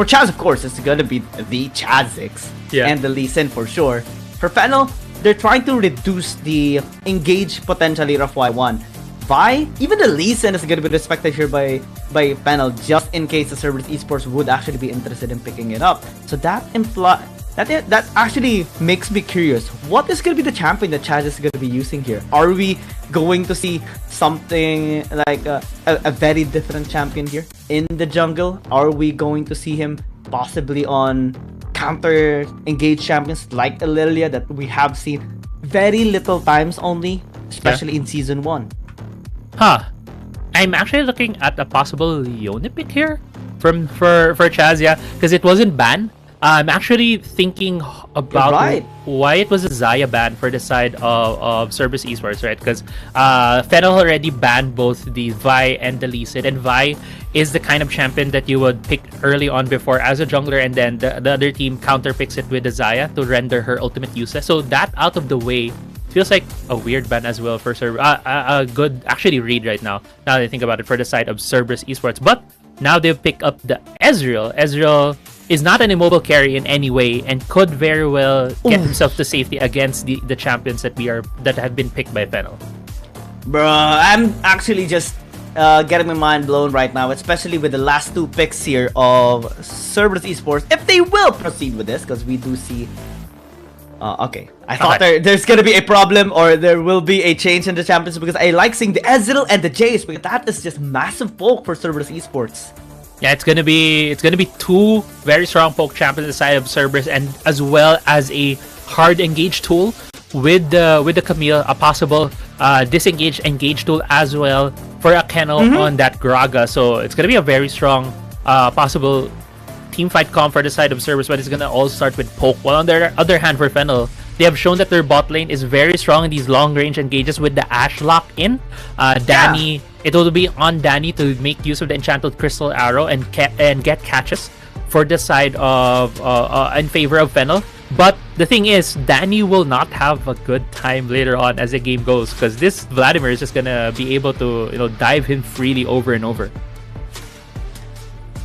for Chaz, of course, it's gonna be the Chazix and the Lee Sin for sure. For Fennel, they're trying to reduce the engage potential here of Y1. Vi, even the Lee Sin is gonna be respected here by Fennel, just in case the Cerberus Esports would actually be interested in picking it up. So that implies that actually makes me curious. What is gonna be the champion that Chaz is gonna be using here? Are we going to see something like a very different champion here in the jungle? Are we going to see him possibly on counter engaged champions like Lilia that we have seen very little times only, especially in season 1? I'm actually looking at a possible Leone pick here for Chaz, because it wasn't banned. I'm actually thinking about why it was a Xayah ban for the side of Cerberus Esports, right? Because Fennel already banned both the Vi and the Lee Sin, and Vi is the kind of champion that you would pick early on before as a jungler, and then the other team counter picks it with the Xayah to render her ultimate useless. So that out of the way, feels like a weird ban as well for Cerberus. A good actually read right now that I think about it for the side of Cerberus Esports. But now they've picked up the Ezreal. Ezreal is not an immobile carry in any way and could very well get himself to safety against the champions that have been picked by Fennel. Bruh, I'm actually just getting my mind blown right now, especially with the last 2 picks here of Cerberus Esports. If they will proceed with this, because we do see... okay, I thought there's gonna be a problem, or there will be a change in the champions, because I like seeing the Ezreal and the Jace, because that is just massive poke for Cerberus Esports. Yeah, it's gonna be 2 very strong poke champions on the side of Cerberus, and as well as a hard engage tool with the Camille, a possible disengage engage tool as well for a Kennel on that Graga. So it's gonna be a very strong possible team fight comp for the side of Cerberus, but it's gonna all start with poke. While on the other hand, for Fennel, they have shown that their bot lane is very strong in these long range engages with the Ashe lock in. Danny, it will be on Danny to make use of the enchanted crystal arrow and get catches for the side of in favor of Fennel. But the thing is, Danny will not have a good time later on as the game goes, because this Vladimir is just gonna be able to dive him freely over and over.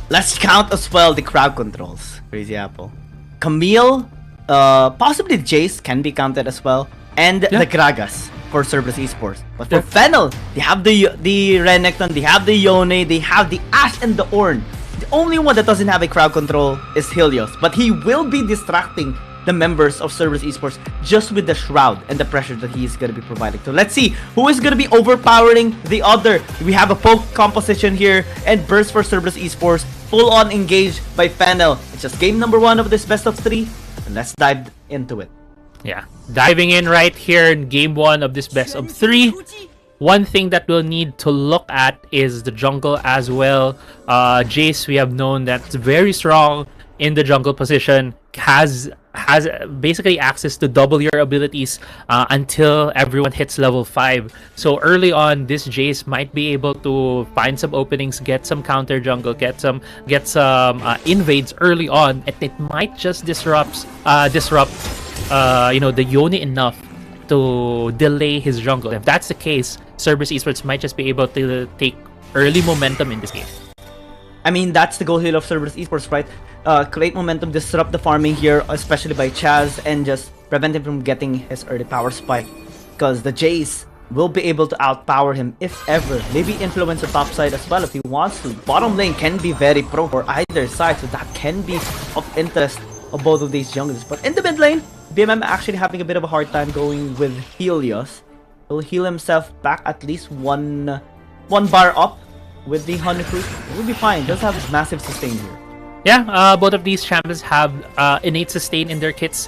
Let's count as well the crowd controls. Crazy Apple, Camille, possibly Jace can be counted as well, and the Gragas for Cerberus Esports. But for Fennel, they have the Renekton, they have the Yone, they have the Ashe and the Ornn. The only one that doesn't have a crowd control is Helios, but he will be distracting the members of Cerberus Esports just with the Shroud and the pressure that he's going to be providing. So let's see who is going to be overpowering the other. We have a poke composition here and burst for Cerberus Esports, full on engaged by Fennel. It's just game number 1 of this best of 3, and let's dive into it. Yeah, diving in right here in game 1 of this best of 3. One thing that we'll need to look at is the jungle as well. Jace, we have known that's very strong in the jungle position, has basically access to double your abilities until everyone hits level 5. So early on, this Jace might be able to find some openings, get some counter jungle, get some invades early on, and it might just disrupt the Yone enough to delay his jungle. If that's the case, Cerberus Esports might just be able to take early momentum in this game. I mean, that's the goal here of Cerberus Esports, right? Create momentum, disrupt the farming here, especially by Chaz, and just prevent him from getting his early power spike. Because the Jace will be able to outpower him if ever. Maybe influence the top side as well if he wants to. Bottom lane can be very pro for either side, so that can be of interest of both of these junglers. But in the mid lane, BMM actually having a bit of a hard time going with Helios. He'll heal himself back at least one bar up with the Honey Fruit. It will be fine. Does have massive sustain here. Yeah, both of these champions have innate sustain in their kits,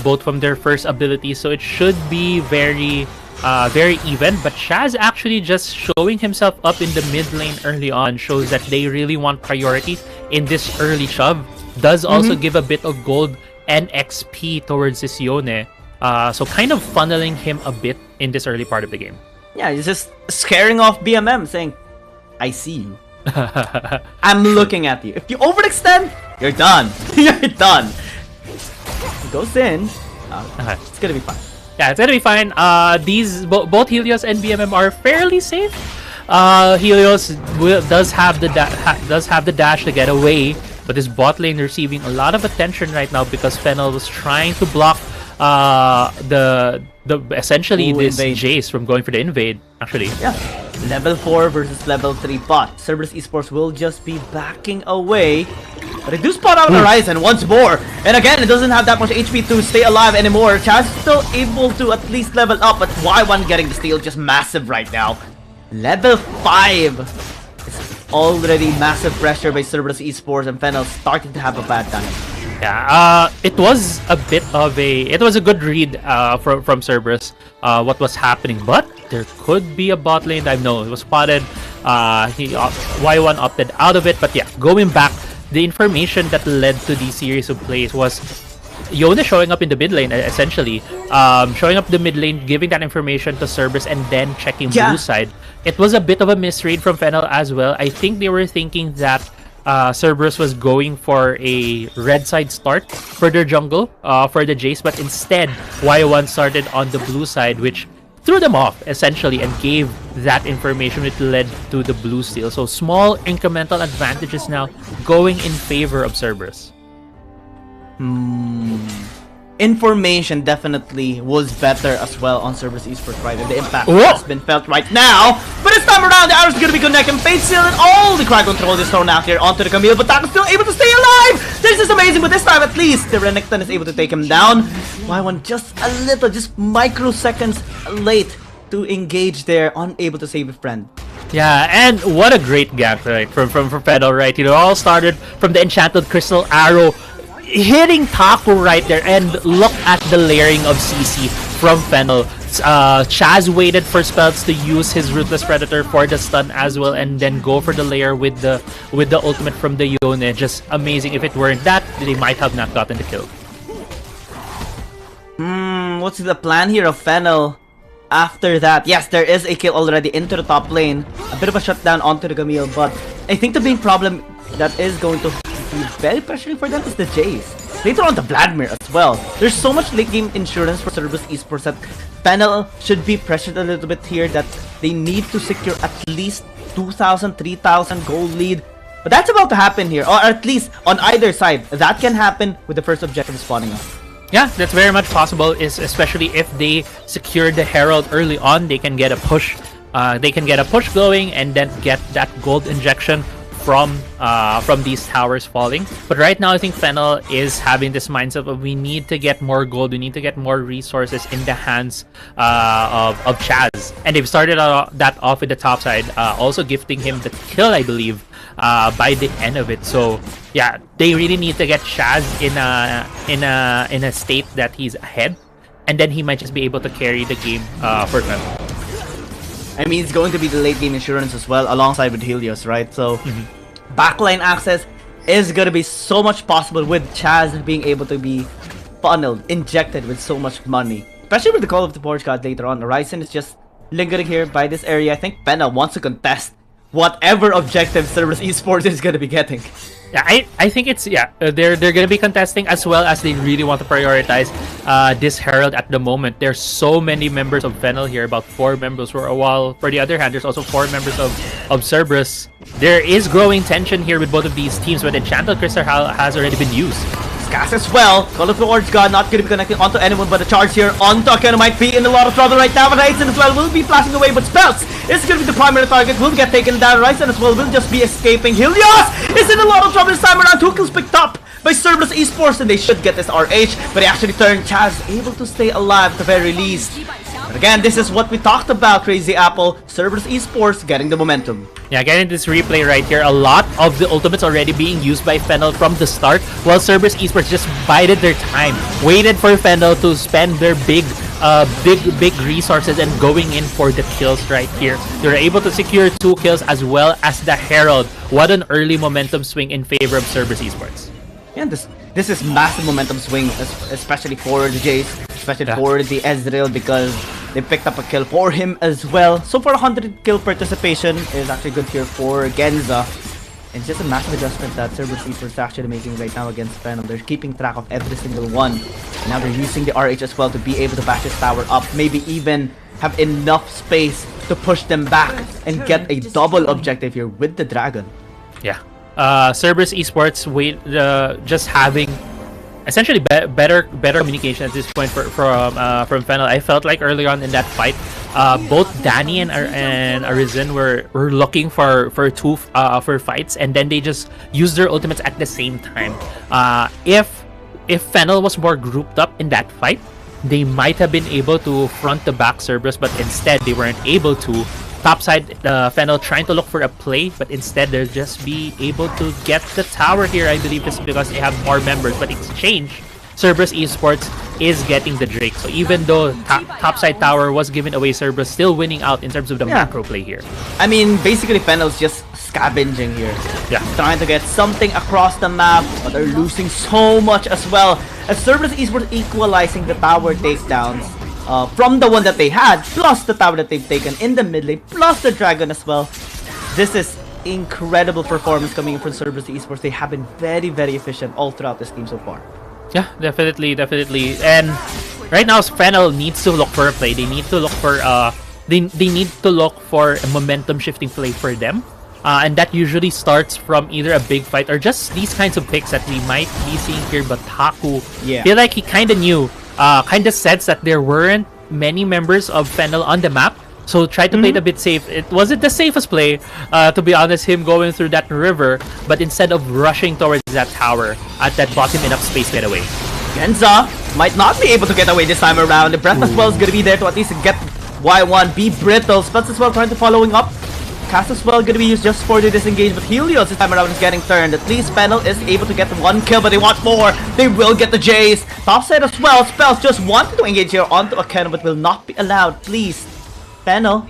both from their first ability, so it should be very even. But Chaz actually just showing himself up in the mid lane early on shows that they really want priority in this early shove. Does also give a bit of gold and XP towards this Yone, so kind of funneling him a bit in this early part of the game. Yeah, he's just scaring off BMM, saying, I see you. I'm looking at you. If you overextend, you're done. You're done. He goes in. It's gonna be fine. Yeah, it's gonna be fine. Both Helios and BMM are fairly safe. Helios does have the dash to get away But this bot lane receiving a lot of attention right now because Fennel was trying to block essentially this Jace from going for the invade, actually. Yeah. Level 4 versus level 3 bot. Cerberus Esports will just be backing away. But they do spot out Horizon once more. And again, it doesn't have that much HP to stay alive anymore. Chaz is still able to at least level up, but Y1 getting the steal just massive right now. Level 5 is already massive pressure by Cerberus Esports, and Fennel starting to have a bad time. Yeah, it was a bit of it was a good read from Cerberus, what was happening, but there could be a bot lane dive. No, it was spotted. Y1 opted out of it, but yeah, going back, the information that led to the series of plays was Yone showing up in the mid lane, essentially. Showing up the mid lane, giving that information to Cerberus, and then checking blue side. It was a bit of a misread from Fennel as well. I think they were thinking that Cerberus was going for a red side start for their jungle, for the Jace, but instead, Y1 started on the blue side, which threw them off, essentially, and gave that information which led to the blue steal. So small incremental advantages now going in favor of Cerberus. Information definitely was better as well on Cerberus Esports, right? And the impact has been felt right now. But this time around, the arrows are going to be connecting. Fate Seal and all the cry control is thrown out here onto the Camille, but Taco's still able to stay alive! This is amazing, but this time at least, the Renekton is able to take him down. Y1 just a little, just microseconds late to engage there, unable to save a friend. Yeah, and what a great gank, right, from Fennel, right? You know, all started from the Enchanted Crystal Arrow, hitting Taco right there, and look at the layering of CC from Fennel. Chaz waited for spells to use his Ruthless Predator for the stun as well, and then go for the layer with the ultimate from the Yone. Just amazing. If it weren't that, they might have not gotten the kill. What's the plan here of Fennel? After that, yes, there is a kill already into the top lane. A bit of a shutdown onto the Camille, but I think the main problem that is going to be very pressuring for them is the Jace. Later on, the Vladimir as well. There's so much late game insurance for Cerberus Esports that Fennel should be pressured a little bit here, that they need to secure at least 2,000, 3,000 gold lead. But that's about to happen here, or at least on either side. That can happen with the first objective spawning up. Yeah, that's very much possible, especially if they secure the Herald early on. They can get a push. They can get a push going and then get that gold injection from these towers falling. But right now, I think Fennel is having this mindset of we need to get more gold. We need to get more resources in the hands of Chaz. And they've started that off with the top side, also gifting him the kill, I believe, by the end of it. So yeah, they really need to get Chaz in a state that he's ahead, and then he might just be able to carry the game for Fennel. I mean, it's going to be the late game insurance as well, alongside with Helios, right? So backline access is going to be so much possible with Chaz being able to be funneled, injected with so much money, especially with the Call of the Porch God later on. Horizon is just lingering here by this area. I think Fennel wants to contest whatever objective Cerberus Esports is going to be getting. Yeah, I think it's, they're going to be contesting, as well as they really want to prioritize this Herald at the moment. There's so many members of Fennel here, about 4 members, while for the other hand, there's also 4 members of Cerberus. There is growing tension here with both of these teams, but Enchanted Crystal has already been used. Gas as well. Call of the Orange God not going to be connecting onto anyone, but the charge here onto Akeno might be in a lot of trouble right now. But Ryzen as well will be flashing away, but Spells is going to be the primary target. Will get taken down. Ryzen as well will just be escaping. Helios is in a lot of trouble this time around. 2 kills picked up by Cerberus Esports, and they should get this RH, but they actually turned Chaz able to stay alive at the very least. But again, this is what we talked about, Crazy Apple. Cerberus Esports getting the momentum. Yeah, getting this replay right here, a lot of the ultimates already being used by Fennel from the start, while Cerberus Esports just bided their time, waited for Fennel to spend their big resources and going in for the kills right here. They're able to secure 2 kills as well as the Herald. What an early momentum swing in favor of Cerberus Esports. Yeah, this is massive momentum swing, especially for the Jace, especially for the Ezreal, because they picked up a kill for him as well. So for 100 kill participation is actually good here for Genza. It's just a massive adjustment that Cerberus Esports is actually making right now against Fennel. They're keeping track of every single one. And now they're using the RH as well to be able to bash this tower up, maybe even have enough space to push them back and get a double objective here with the Dragon. Yeah. Cerberus Esports just having essentially better communication at this point from Fennel. I felt like earlier on in that fight, both Danny and Arisen were looking for fights, and then they just used their ultimates at the same time. If Fennel was more grouped up in that fight, they might have been able to front the back Cerberus, but instead they weren't able to. Topside, Fennel trying to look for a play, but instead they'll just be able to get the tower here, I believe, just because they have more members. But exchange, Cerberus Esports is getting the Drake. So even though topside tower was given away, Cerberus still winning out in terms of the macro play here. I mean, basically Fennel's just scavenging here. Yeah. Trying to get something across the map, but they're losing so much as well. As Cerberus Esports equalizing the tower takedowns from the one that they had, plus the tower that they've taken in the mid lane, plus the dragon as well. This is incredible performance coming in from Cerberus Esports. They have been very, very efficient all throughout this game so far. Yeah, definitely. And right now, Fennel needs to look for a play. They need to look for they need to look for a momentum shifting play for them. And that usually starts from either a big fight or just these kinds of picks that we might be seeing here. But Haku, feel like he kind of knew, kind of sensed that there weren't many members of Fennel on the map. So try to play it a bit safe. It wasn't the safest play, to be honest, him going through that river. But instead of rushing towards that tower at that bottom enough space getaway. Genza might not be able to get away this time around. The breath as well is going to be there to at least get Y1, be brittle. Spells as well trying to following up. Cast as well going to be used just for the disengage, but Helios this time around is getting turned. At least Fennel is able to get one kill, but they want more. They will get the Jace. Topside as well. Spells just wanted to engage here onto a cannon, but will not be allowed. Please. Fennel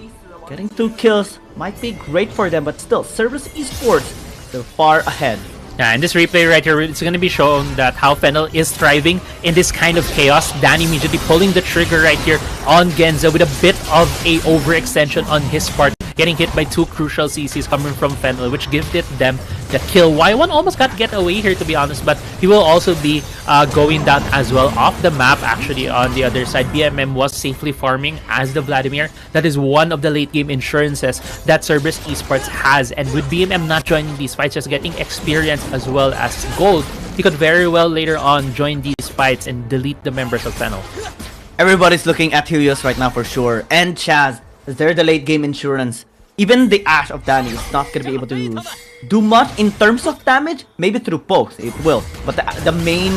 getting 2 kills might be great for them, but still, Cerberus Esports, they're far ahead. Yeah, in this replay right here, it's going to be shown that how Fennel is thriving in this kind of chaos. Danny immediately pulling the trigger right here on Genza with a bit of a overextension on his part. Getting hit by 2 crucial CCs coming from Fennel, which gifted them the kill. Y1 almost got to get away here, to be honest, but he will also be going down as well off the map. Actually, on the other side, BMM was safely farming as the Vladimir. That is one of the late game insurances that Cerberus Esports has, and with BMM not joining these fights, just getting experience as well as gold, he could very well later on join these fights and delete the members of Fennel. Everybody's looking at Helios right now for sure, and Chaz. They're the late game insurance. Even the Ash of Danny is not going to be able to do much in terms of damage. Maybe through pokes, it will. But the main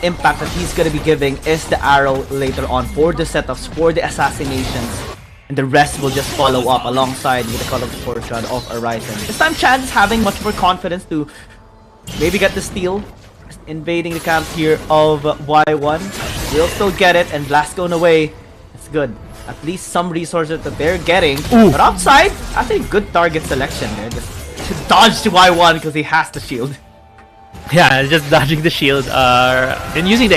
impact that he's going to be giving is the arrow later on for the setups, for the assassinations. And the rest will just follow up alongside with the Call of Fortune of Horizon. This time Chaz is having much more confidence to maybe get the steal. Invading the camp here of Y1. We'll still get it, and Blast going away. It's good. At least some resources that they're getting. But outside, actually good target selection there. Just dodge to Y1 because he has the shield. Yeah, just dodging the shield, and using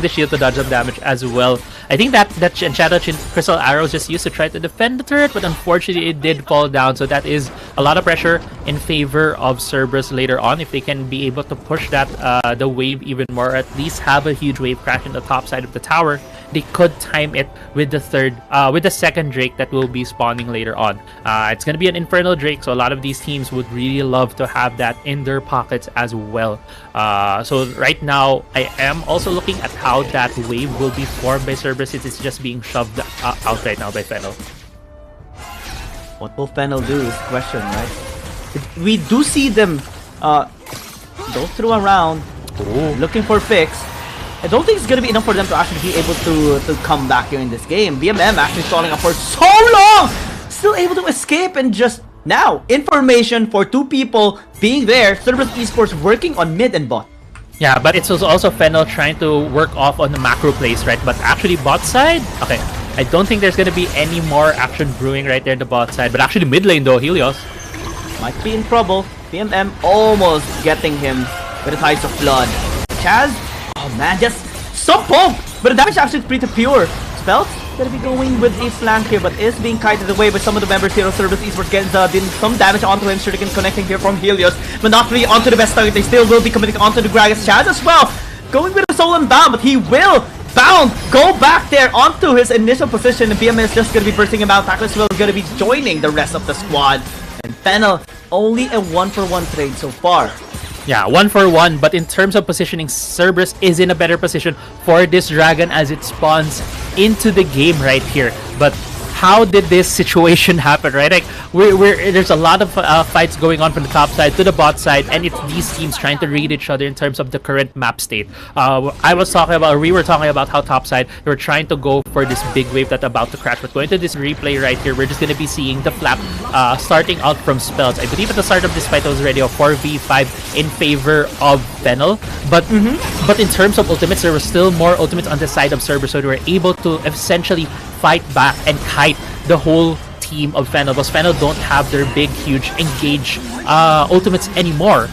the shield to dodge some damage as well. I think that Shadow Crystal Arrow is just used to try to defend the turret, but unfortunately it did fall down. So that is a lot of pressure in favor of Cerberus later on. If they can be able to push that the wave even more, or at least have a huge wave crash in the top side of the tower, they could time it with the second Drake that will be spawning later on. It's gonna be an Infernal Drake, so a lot of these teams would really love to have that in their pockets as well. So right now, I am also looking at how that wave will be formed by Cerberus. It's just being shoved out right now by Fennel. What will Fennel do is the question, right? We do see them go through around, looking for picks. I don't think it's going to be enough for them to actually be able to come back here in this game. BMM actually stalling up for so long! Still able to escape, and just now, information for 2 people being there. Cerberus Esports working on mid and bot. Yeah, but it's also Fennel trying to work off on the macro plays, right? But actually bot side, okay, I don't think there's going to be any more action brewing right there in the bot side. But actually mid lane though, Helios might be in trouble. BMM almost getting him with the Tides of Blood. Chaz, oh man, just some poke, but the damage actually is pretty pure. Spells gonna be going with a flank here, but is being kited away by some of the members here of Cerberus Esports. Getting some damage onto him. Shuriken connecting here from Helios, but not really onto the best target. They still will be committing onto the Gragas. Chaz as well, going with a soul and bound, but he will bound, go back there onto his initial position, and BMM is just gonna be bursting him out. Tackless will gonna be joining the rest of the squad, and Fennel only a 1-for-1 trade so far. Yeah, 1-for-1, but in terms of positioning, Cerberus is in a better position for this dragon as it spawns into the game right here. But how did this situation happen, right? Like, there's a lot of fights going on from the top side to the bot side, and it's these teams trying to read each other in terms of the current map state. We were talking about how top side, they were trying to go for this big wave that's about to crash. But going to this replay right here, we're just going to be seeing the flap starting out from spells. I believe at the start of this fight, it was already a 4v5 in favor of Fennel. But in terms of ultimates, there was still more ultimates on the side of Cerberus, so they were able to essentially fight back and kite the whole team of Fennel, because Fennel don't have their big, huge engage ultimates anymore.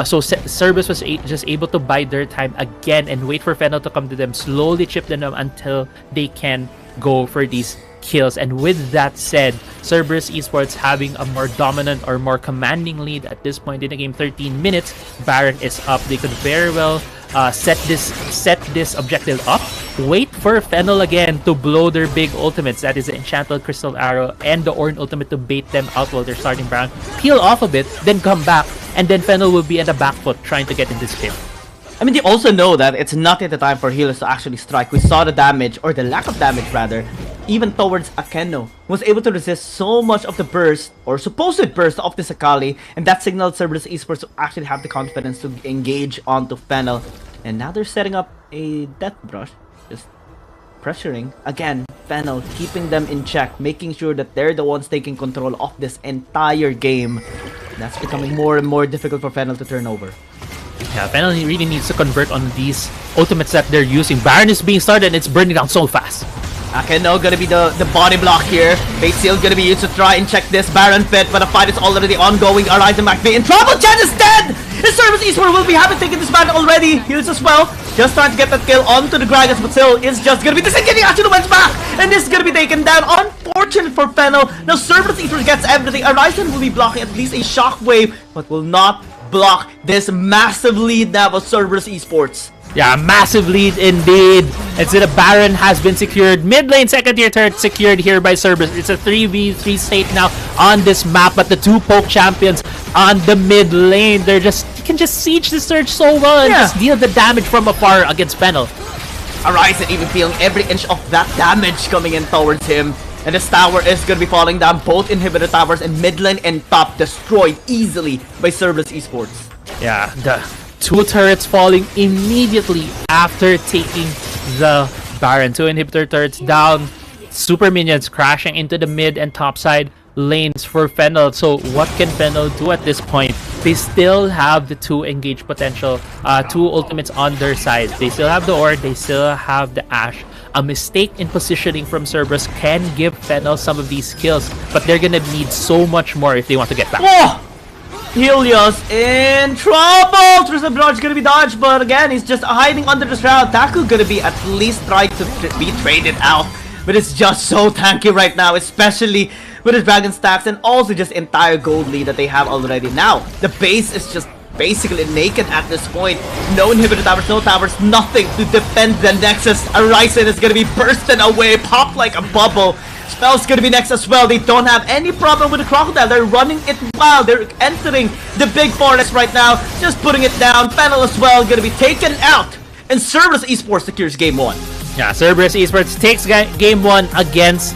So Cerberus was just able to buy their time again and wait for Fennel to come to them, slowly chip them until they can go for these kills. And with that said, Cerberus Esports having a more dominant or more commanding lead at this point in the game. 13 minutes, Baron is up. They could very well set this objective up, wait for Fennel again to blow their big ultimates, that is the Enchanted Crystal Arrow and the Ornn ultimate, to bait them out while they're starting Baron, peel off a bit, then come back, and then Fennel will be at the back foot trying to get in this kill. I mean, they also know that it's not yet the time for healers to actually strike. We saw the damage, or the lack of damage rather, even towards Akeno. Was able to resist so much of the burst, or supposed burst, of the Sakali, and that signaled Cerberus Esports to actually have the confidence to engage onto Fennel. And now they're setting up a death brush, just pressuring, again, Fennel, keeping them in check, making sure that they're the ones taking control of this entire game. That's becoming more and more difficult for Fennel to turn over. Yeah, Fennel really needs to convert on these ultimates that they're using. Baron is being started and it's burning down so fast. Akeno gonna be the body block here. Fate Seal gonna be used to try and check this Baron pit, but the fight is already ongoing. Arise Mac in trouble. Chen is dead! The Cerberus Esports will be having taken this man already. Heals as well. Just trying to get that kill onto the Gragas, but still is just gonna be disengaging. Actually went back, and this is gonna be taken down. Unfortunate for Fennel. Now Cerberus Esports gets everything. Arisen will be blocking at least a shockwave, but will not block this massive lead now of Cerberus Esports. Yeah, massive lead indeed. And so the Baron has been secured. Mid lane second tier turret secured here by Cerberus. It's a 3v3 state now on this map, but the two poke champions on the mid lane, you can just siege the Surge so well and just deal the damage from afar against Fennel. Arisen even feeling every inch of that damage coming in towards him. And this tower is going to be falling down. Both inhibitor towers in mid lane and top destroyed easily by Cerberus Esports. Yeah, the two turrets falling immediately after taking the Baron. Two inhibitor turrets down. Super minions crashing into the mid and top side lanes for Fennel. So what can Fennel do at this point? They still have the two engage potential, two ultimates on their side. They still have the Ornn, they still have the Ashe. A mistake in positioning from Cerberus can give Fennel some of these kills, but they're gonna need so much more if they want to get back. Oh! Helios in trouble! Tristan Blanche gonna be dodged, but again, he's just hiding under the shroud. Taku gonna be at least trying to be traded out, but it's just so tanky right now, especially with his dragon stacks and also just entire gold lead that they have already. Now, the base is just basically naked at this point. No inhibitor towers, no towers, nothing to defend the Nexus. Arisen is gonna be bursting away, popped like a bubble. Spell's gonna be next as well. They don't have any problem with the Crocodile. They're running it wild. They're entering the big forest right now, just putting it down. Fennel as well gonna be taken out. And Cerberus Esports secures game 1. Yeah, Cerberus Esports takes game 1 against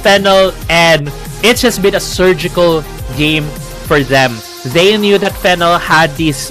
Fennel, and it's just been a surgical game for them. They knew that Fennel had these